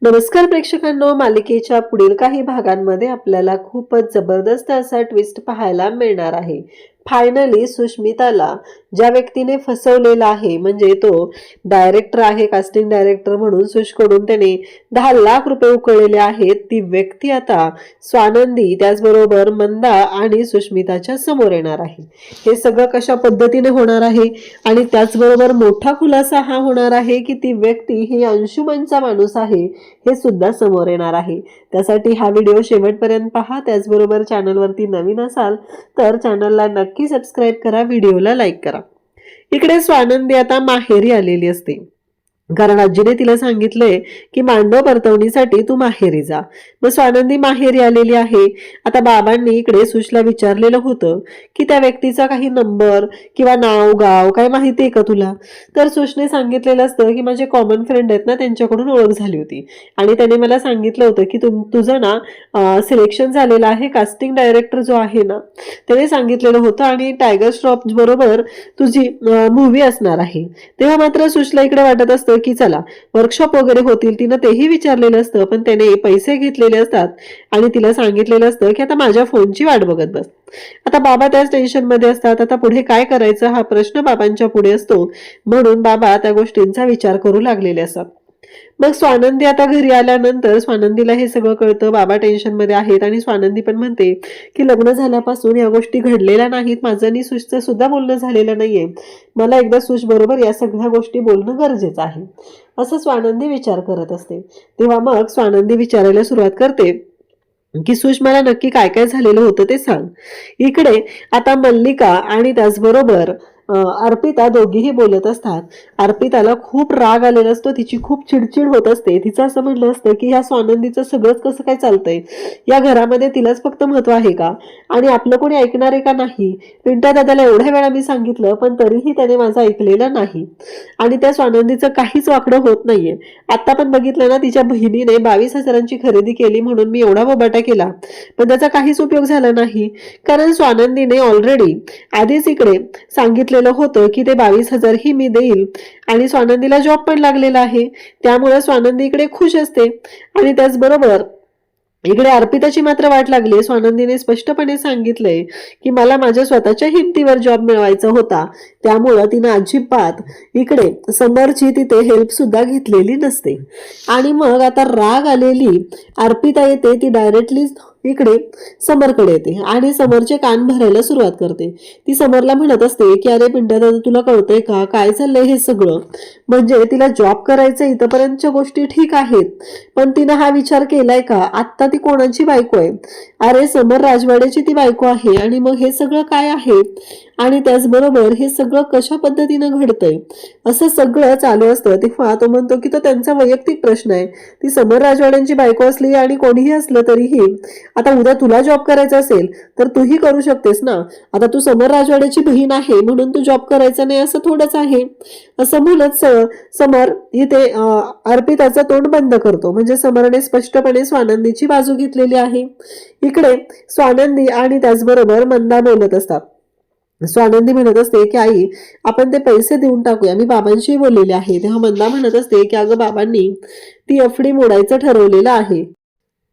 नमस्कार प्रेक्षकांनो, मालिकेच्या पुढील काही भागांमध्ये आपल्याला खूपच जबरदस्त असा ट्विस्ट पाहायला मिळणार आहे. फायनली सुष्मिताला ज्या व्यक्तीने फसवलेला आहे, म्हणजे तो डायरेक्टर आहे, कास्टिंग डायरेक्टर म्हणून सुशकडून त्याने 10 लाख रुपये उकळलेले आहेत, ती व्यक्ती आता स्वानंदी त्याचबरोबर मंदा आणि सुष्मिताच्या समोर येणार आहे. हे सगळं कशा पद्धतीने होणार आहे आणि त्याचबरोबर मोठा खुलासा हा होणार आहे की ती व्यक्ती ही अंशुमनचा माणूस आहे हे सुद्धा समोर येणार आहे. त्यासाठी हा व्हिडिओ शेवटपर्यंत पहा. त्याचबरोबर चॅनलवरती नवीन असाल तर चॅनलला नक्की सबस्क्राईब करा, व्हिडिओला लाईक करा. इकडे स्वानंदी आता माहेरी आलेली असते, कारण आजीने तिला सांगितलंय की मांडव परतवणीसाठी तू माहेरी जा. मग स्वानंदी माहेरी आलेली आहे. आता बाबांनी इकडे सुशला विचारलेलं होतं की त्या व्यक्तीचा काही नंबर किंवा नाव गाव काय माहिती आहे का तुला. तर सुशने सांगितलेलं असतं की माझे कॉमन फ्रेंड आहेत ना, त्यांच्याकडून ओळख झाली होती आणि त्याने मला सांगितलं होतं की तुझं ना सिलेक्शन झालेलं आहे. कास्टिंग डायरेक्टर जो आहे ना त्याने सांगितलेलं होतं आणि टायगर श्रॉफ बरोबर तुझी मूवी असणार आहे. तेव्हा मात्र सुशला इकडे वाटत असतं की चला वर्कशॉप वगैरे होतील. तिनं तेही विचारलेलं असतं, पण त्याने पैसे घेतलेले असतात आणि तिला सांगितलेलं असतं की आता माझ्या फोनची वाट बघत बस. आता बाबा त्याच टेन्शन मध्ये असतात. आता पुढे काय करायचं हा प्रश्न बाबांच्या पुढे असतो, म्हणून बाबा त्या गोष्टींचा विचार करू लागलेले असतात. मग स्वानंदी आता घरी आल्यानंतर स्वानंदीला हे सगळं कळतं. बाबा टेन्शन मध्ये आहेत आणि स्वानंदी पण म्हणते की लग्न झाल्यापासून या गोष्टी घडलेल्या नाहीत, माझं आणि सुशचं सुद्धा बोलणं झालेलं नाहीये, मला एकदा सुश बरोबर या सगळ्या गोष्टी बोलणं गरजेचं आहे, असं स्वानंदी विचार करत असते. तेव्हा मग स्वानंदी विचारायला सुरुवात करते की सुश मला नक्की काय काय झालेलं होतं ते सांग. इकडे आता मल्लिका आणि त्याचबरोबर अर्पिता दोघीही बोलत असतात. अर्पिताला खूप राग आलेला असतो, तिची खूप चिडचिड होत असते. तिचं असं म्हणणं असतं की ह्या स्वानंदीचं सगळंच कसं काय चालतंय, या घरामध्ये तिलाच फक्त महत्व आहे का आणि आपलं कोणी ऐकणार आहे का नाही. पिंट्या दादाला एवढ्या वेळा मी सांगितलं पण तरीही त्याने माझं ऐकलेलं नाही आणि त्या स्वानंदीचं काहीच वाकडं होत नाहीये. आता पण बघितलं ना, तिच्या बहिणीने 22,000ची खरेदी केली म्हणून मी एवढा बोबाटा केला, पण त्याचा काहीच उपयोग झाला नाही, कारण स्वानंदीने ऑलरेडी आधीच इकडे सांगितलेलं होतं की ते 22,000 ही मी देईल आणि स्वानंदीला जॉब पण लागलेला आहे, त्यामुळे स्वानंदी इकडे खुश असते. आणि त्याचबरोबर इकडे अर्पिताची मात्र वाट लागली. स्वानंदीने स्पष्टपणे सांगितलंय की मला माझ्या स्वतःच्या हिमतीवर जॉब मिळवायचा होता, त्यामुळं तिनं अजिबात इकडे समरची तिथे हेल्प सुद्धा घेतलेली नसते. आणि मग आता राग आलेली अर्पिता येते, ती डायरेक्टली इकडे समरकडे येते आणि समरचे कान भरायला सुरुवात करते. ती समरला म्हणत असते की अरे पिंट्या दादा, तुला कळतंय का काय चाललंय हे सगळं, म्हणजे तिला जॉब करायचं इथपर्यंतच्या गोष्टी ठीक आहेत, पण तिनं हा विचार केलाय का आत्ता ती कोणाची बायको आहे. अरे समर राजवाड्याची ती बायको आहे आणि मग हे सगळं काय आहे आणि त्याचबरोबर हे सगळं कशा पद्धतीनं घडतंय असं सगळं चालू असतं. तेव्हा तो म्हणतो की तो त्यांचा वैयक्तिक प्रश्न आहे, ती समर राजवाड्यांची बायको असली आणि कोणीही असलं तरीही आता उद्या तुला जॉब करायचा असेल तर तूही करू शकतेस ना. आता तू समर राजवाड्याची बहीण आहे म्हणून तू जॉब करायचा नाही असं थोडंच आहे. असं म्हणत समर इथे अर्पिताचं तोंड बंद करतो, म्हणजे समरने स्पष्टपणे स्वानंदीची बाजू घेतलेली आहे. इकडे स्वानंदी आणि त्याचबरोबर मंदा बोलत असतात. स्वानंदी म्हणत असते की आई, आपण ते पैसे देऊन टाकूया, मी बाबांशी बोललेले आहे. तेव्हा मंदा म्हणत असते की अगं बाबांनी ती एफडी मोडायचं ठरवलेलं आहे.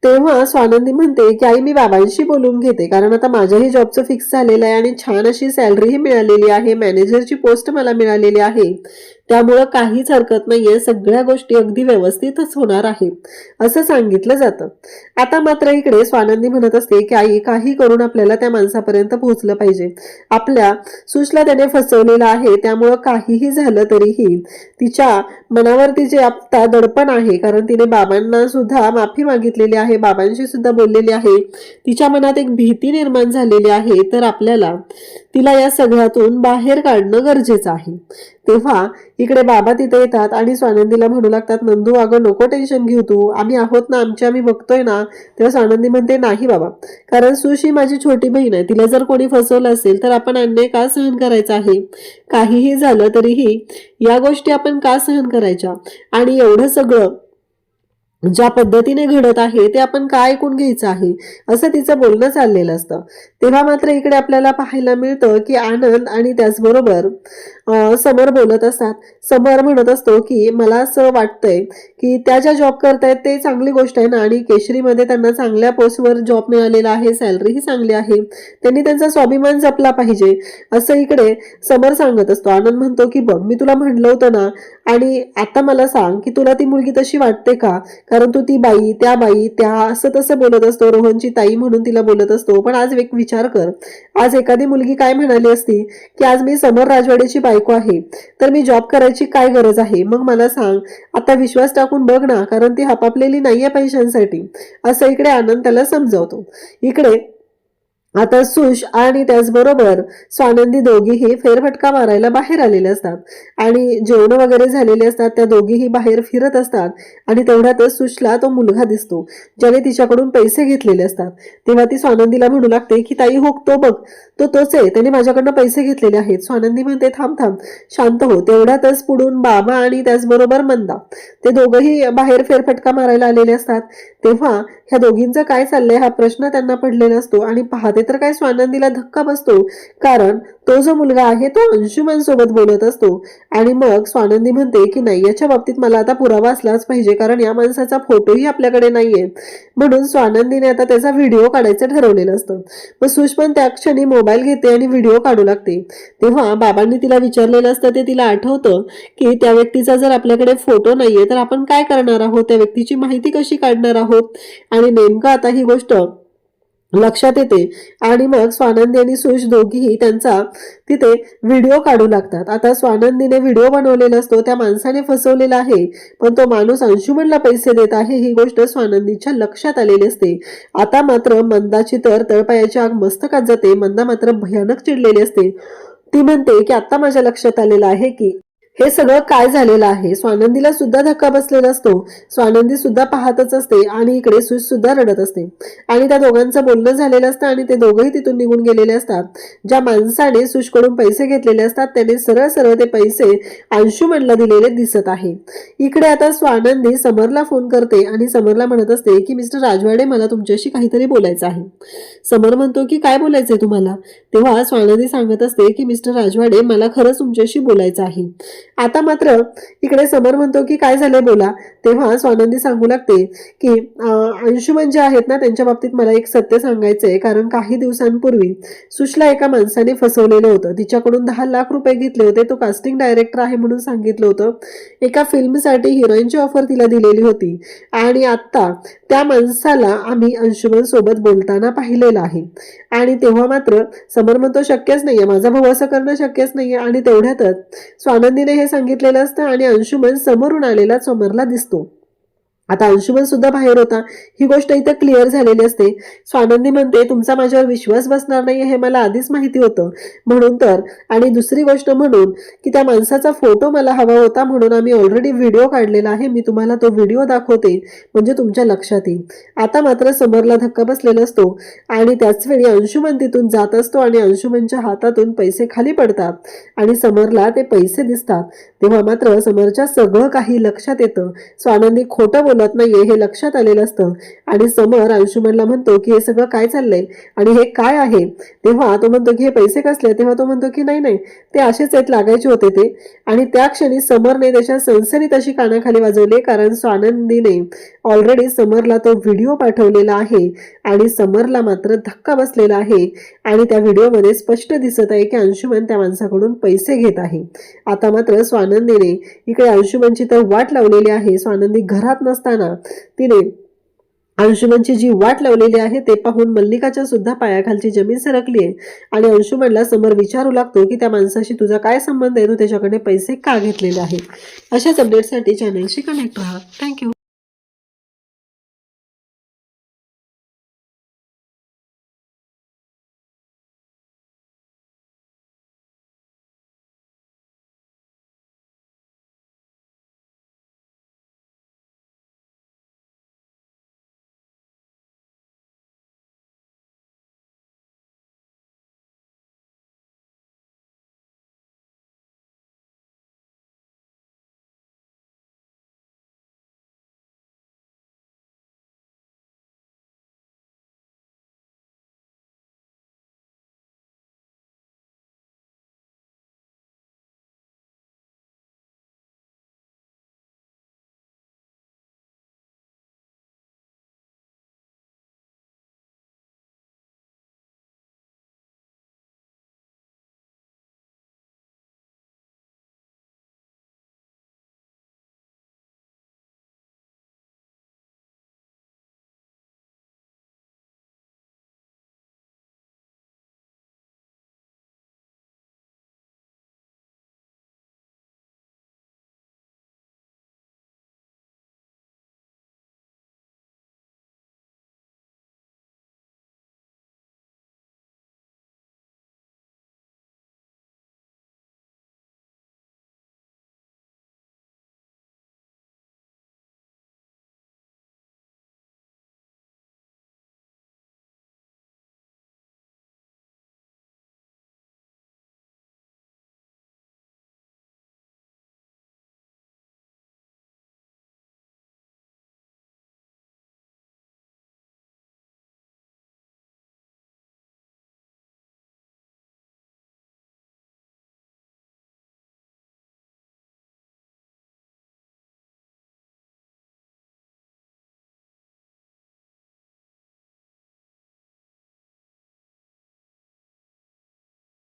तेव्हा स्वानंदी म्हणते की आई, मी बाबांशी बोलून घेते, कारण आता माझ्याही जॉबचं फिक्स झालेलं आहे आणि छान अशी सॅलरीही मिळालेली आहे, मॅनेजरची पोस्ट मला मिळालेली आहे, त्यामुळं काहीच हरकत नाहीये, सगळ्या गोष्टी अगदी व्यवस्थितच होणार आहेत असं सांगितलं जातं. आता मात्र इकडे स्वानंदी म्हणत असते की आई, काही करून आपल्याला त्या माणसापर्यंत पोहोचलं पाहिजे. आपल्या सुशला त्याने फसवलेलं आहे, त्यामुळं काहीही झालं तरीही तिच्या मनावरती जे आता दडपण आहे, कारण तिने बाबांना सुद्धा माफी मागितलेली आहे, बाबांशी सुद्धा बोललेली आहे, तिच्या मनात एक भीती निर्माण झालेली आहे, तर आपल्याला तिला या सगळ्यातून बाहेर काढणं गरजेचं आहे. तेव्हा इकडे बाबा तिथे येतात आणि स्वानंदीला म्हणू लागतात, नंदू अगं नको टेन्शन घेऊ तू, आम्ही आहोत ना, आम्ही बघतोय ना. तेव्हा स्वानंदी म्हणते नाही बाबा, कारण सुशी माझी छोटी बहीण आहे, तिला जर कोणी फसवलं असेल तर आपण अन्याय का सहन करायचा आहे, काहीही झालं तरीही या गोष्टी आपण का सहन करायच्या. आणि एवढं सगळं ज्या पद्धतीने घडत आहे ते आपण काय ऐकून घ्यायचं आहे असं तिचं बोलणं चाललेलं असतं. तेव्हा मात्र इकडे आपल्याला पाहायला मिळतं की आनंद आणि त्याचबरोबर समर बोलत असतात. समर म्हणत असतो की मला असं वाटतंय की त्या ज्या जॉब करतायत ते चांगली गोष्ट आहे ना, आणि केशरीमध्ये त्यांना चांगल्या पोस्टवर जॉब मिळालेला आहे, सॅलरीही चांगली आहे, त्यांनी त्यांचा स्वाभिमान जपला पाहिजे असं इकडे समर सांगत असतो. आनंद म्हणतो की बघ मी तुला म्हणलं होतं ना, आणि आता मला सांग की तुला ती मुलगी तशी वाटते का, कारण तू ती बाई त्या असं तसं बोलत असतो. रोहनची ताई म्हणून तिला बोलत असतो. पण आज एक विचार कर, आज एखादी मुलगी काय म्हणाली असती की आज मी समर राजवाडेची बायको आहे तर मी जॉब करायची काय गरज आहे, मग मला सांग आता विश्वास टाकून बघ ना, कारण ती हपापलेली नाहीये पैशांसाठी असं इकडे आनंद त्याला समजावतो. इकडे आता सुश आणि त्याचबरोबर स्वानंदी दोघीही फेरफटका मारायला बाहेर आलेले असतात आणि जेवण वगैरे झालेले असतात. त्या दोघीही बाहेर फिरत असतात आणि तेवढ्यातच सुशला तो मुलगा दिसतो ज्याने तिच्याकडून पैसे घेतलेले असतात. तेव्हा ती स्वानंदीला म्हणू लागते की ताई हो तो बघ, तोच आहे, त्याने माझ्याकडनं पैसे घेतलेले आहेत. स्वानंदी म्हणते थांब थांब शांत हो. तेवढ्यातच पुढून बाबा आणि त्याचबरोबर मंदा ते दोघंही बाहेर फेरफटका मारायला आलेले असतात. तेव्हा ह्या दोघींचं काय चाललंय हा प्रश्न त्यांना पडलेला असतो आणि पाहते तर काय स्वानंदीला धक्का बसतो, कारण तो जो मुलगा आहे तो अंशुमन सोबत बोलत असतो. आणि मग स्वानंदी म्हणते की नाही, याच्या बाबतीत मला आता पुरावा असलाच पाहिजे, कारण या माणसाचा फोटोही आपल्याकडे नाहीये. म्हणून स्वानंदीने आता त्याचा व्हिडिओ काढायचं ठरवलेलं असतं. मग सुष पण त्या क्षणी मोबाईल घेते आणि व्हिडिओ काढू लागते. तेव्हा बाबांनी तिला विचारलेलं असतं ते तिला आठवतं की त्या व्यक्तीचा जर आपल्याकडे फोटो नाहीये तर आपण काय करणार आहोत, त्या व्यक्तीची माहिती कशी काढणार आहोत. आणि नेमकं आता ही गोष्ट लक्षात येते आणि मग स्वानंदी आणि सुश दोघीही त्यांचा तिथे व्हिडिओ काढू लागतात. आता स्वानंदीने व्हिडिओ बनवलेला असतो, त्या माणसाने फसवलेला आहे, पण तो माणूस अंशुमनला पैसे देत आहे ही गोष्ट स्वानंदीच्या लक्षात आलेली असते. आता मात्र मंदाची तर तळपायाची आग मस्तकात जाते. मंदा मात्र भयानक चिडलेली असते. ती म्हणते की आता माझ्या लक्षात आलेलं आहे की हे सगळं काय झालेलं आहे. स्वानंदीला सुद्धा धक्का बसलेला असतो. स्वानंदी सुद्धा पाहतच असते आणि इकडे सुश सुद्धा रडत असते आणि त्या दोघांचं बोलणं झालेलं असतं आणि ते दोघंही तिथून निघून गेलेले असतात. ज्या माणसाने सुशकडून पैसे घेतलेले असतात त्याने सरळ सरळ ते पैसे अंशुमनला दिलेले दिसत आहे. इकडे आता स्वानंदी समरला फोन करते आणि समरला म्हणत असते की मिस्टर राजवाडे मला तुमच्याशी काहीतरी बोलायचं आहे. समर म्हणतो की काय बोलायचंय तुम्हाला. तेव्हा स्वानंदी सांगत असते की मिस्टर राजवाडे मला खरंच तुमच्याशी बोलायचं आहे. आता मात्र इकडे समर म्हणतो की काय झालंय बोला. तेव्हा स्वानंदी सांगू लागते की अंशुमन जे आहेत ना त्यांच्या बाबतीत मला एक सत्य सांगायचंय, कारण काही दिवसांपूर्वी सुशला एका माणसाने फसवलेलं होतं. तिच्याकडून 10 लाख रुपये घेतले होते. तो कास्टिंग डायरेक्टर आहे म्हणून सांगितलं होतं. एका फिल्मसाठी हिरोईनची ऑफर तिला दिलेली होती आणि आता त्या माणसाला आम्ही अंशुमन सोबत बोलताना पाहिलेलं आहे. आणि तेव्हा मात्र समर म्हणतो शक्यच नाहीये, माझा भाऊ असं करणं शक्यच नाहीये. आणि तेवढ्यातच स्वानंदीने हे सांगितलेलं असतं आणि अंशुमन समोरून आलेला समरला दिसतो. आता अंशुमन सुद्धा बाहेर होता. ही गोष्ट इथं क्लिअर झालेली असते. स्वानंदी म्हणते तुमचा माझ्यावर विश्वास बसणार नाही हे मला आधीच माहिती होतं म्हणून तर, आणि दुसरी गोष्ट म्हणून की त्या माणसाचा फोटो मला हवा होता म्हणून आम्ही ऑलरेडी व्हिडिओ काढलेला आहे. मी तुम्हाला तो व्हिडिओ दाखवते म्हणजे तुमच्या लक्षात येईल. आता मात्र समरला धक्का बसलेला असतो आणि त्याच वेळी अंशुमन तिथून जात असतो आणि अंशुमनच्या हातातून पैसे खाली पडतात आणि समरला ते पैसे दिसतात. तेव्हा मात्र समरच्या सगळं काही लक्षात येतं. स्वानंदी खोटं बोलत नाहीये हे लक्षात आलेलं असतं आणि समर अंशुमनला म्हणतो की हे सगळं काय चाललंय आणि हे काय आहे. तेव्हा तो म्हणतो की हे पैसे कसले. तेव्हा तो म्हणतो की नाही ते असेच आहेत, लागायचे होते ते. आणि त्या क्षणी समरने त्याच्या सनसनीत अशी कानाखाली वाजवले, कारण स्वानंदीने ऑलरेडी समरला तो व्हिडिओ पाठवलेला आहे आणि समरला मात्र धक्का बसलेला आहे आणि त्या व्हिडिओमध्ये स्पष्ट दिसत आहे की अंशुमन त्या माणसाकडून पैसे घेत आहे. आता मात्र स्वानंदीने इकडे अंशुमनची तर वाट लावलेली आहे. स्वानंदी घरात नसताना तिने अंशुमनची जी वाट लावलेली आहे ते पाहून मल्लिकाच्या सुद्धा पायाखालची जमीन सरकली आहे आणि अंशुमनला समर विचारू लागतो की त्या माणसाशी तुझा काय संबंध आहे, तू त्याच्याकडे पैसे का घेतलेले आहेत. अशाच अपडेटसाठी चॅनलशी कनेक्ट राहा. थँक्यू.